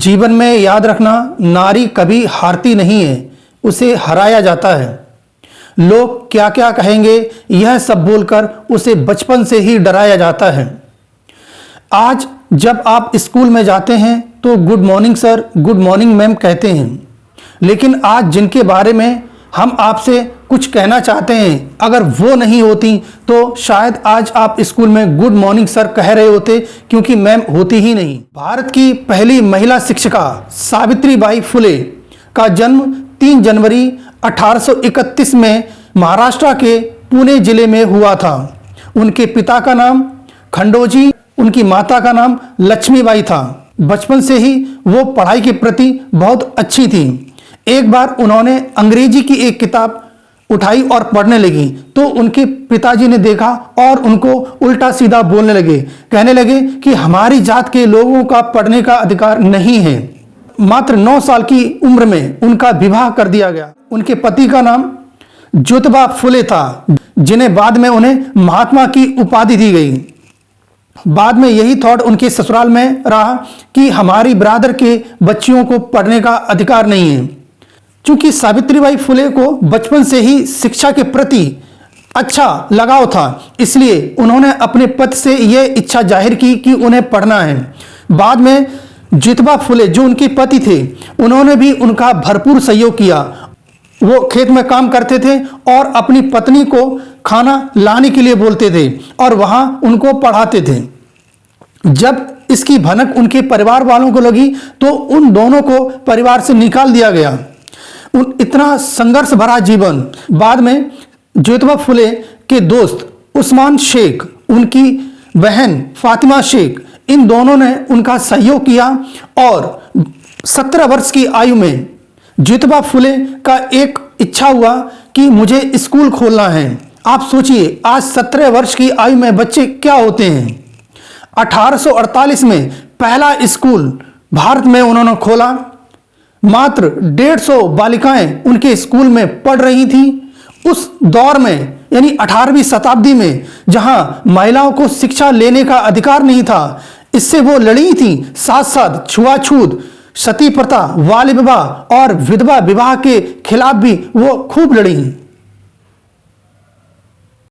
जीवन में याद रखना, नारी कभी हारती नहीं है, उसे हराया जाता है। लोग क्या क्या कहेंगे यह सब बोलकर उसे बचपन से ही डराया जाता है। आज जब आप स्कूल में जाते हैं तो good morning sir, good morning ma'am कहते हैं, लेकिन आज जिनके बारे में हम आपसे कुछ कहना चाहते हैं, अगर वो नहीं होती तो शायद आज आप स्कूल में गुड मॉर्निंग सर कह रहे होते, क्योंकि मैम होती ही नहीं। भारत की पहली महिला शिक्षिका सावित्रीबाई फुले का जन्म 3 जनवरी 1831 में महाराष्ट्र के पुणे जिले में हुआ था। उनके पिता का नाम खंडोजी, उनकी माता का नाम लक्ष्मीबाई था। बचपन से ही वो पढ़ाई के प्रति बहुत अच्छी थी। एक बार उन्होंने अंग्रेजी की एक किताब उठाई और पढ़ने लगी तो उनके पिताजी ने देखा और उनको उल्टा सीधा बोलने लगे, कहने लगे कि हमारी जात के लोगों का पढ़ने का अधिकार नहीं है। मात्र 9 साल की उम्र में उनका विवाह कर दिया गया। उनके पति का नाम ज्योतिबा फुले था, जिन्हें बाद में उन्हें महात्मा की उपाधि दी गई। बाद में यही थॉट उनके ससुराल में रहा कि हमारी बिरादर के बच्चियों को पढ़ने का अधिकार नहीं है। चूंकि सावित्रीबाई फुले को बचपन से ही शिक्षा के प्रति अच्छा लगाव था, इसलिए उन्होंने अपने पति से यह इच्छा जाहिर की कि उन्हें पढ़ना है। बाद में ज्योतिबा फुले जो उनके पति थे, उन्होंने भी उनका भरपूर सहयोग किया। वो खेत में काम करते थे और अपनी पत्नी को खाना लाने के लिए बोलते थे और वहां उनको पढ़ाते थे। जब इसकी भनक उनके परिवार वालों को लगी तो उन दोनों को परिवार से निकाल दिया गया। इतना संघर्ष भरा जीवन। बाद में ज्योतिबा फुले के दोस्त उस्मान शेख, उनकी बहन फातिमा शेख, इन दोनों ने उनका सहयोग किया और 17 वर्ष की आयु में ज्योतिबा फुले का एक इच्छा हुआ कि मुझे स्कूल खोलना है। आप सोचिए, आज 17 वर्ष की आयु में बच्चे क्या होते हैं। 1848 में पहला स्कूल भारत में उन्होंने खोला। मात्र 150 बालिकाएं उनके स्कूल में पढ़ रही थीं। उस दौर में यानी 18वीं शताब्दी में जहां महिलाओं को शिक्षा लेने का अधिकार नहीं था, इससे वो लड़ी थीं। साथ साथ छुआछूत, सती प्रथा, बाल विवाह और विधवा विवाह के खिलाफ भी वो खूब लड़ी।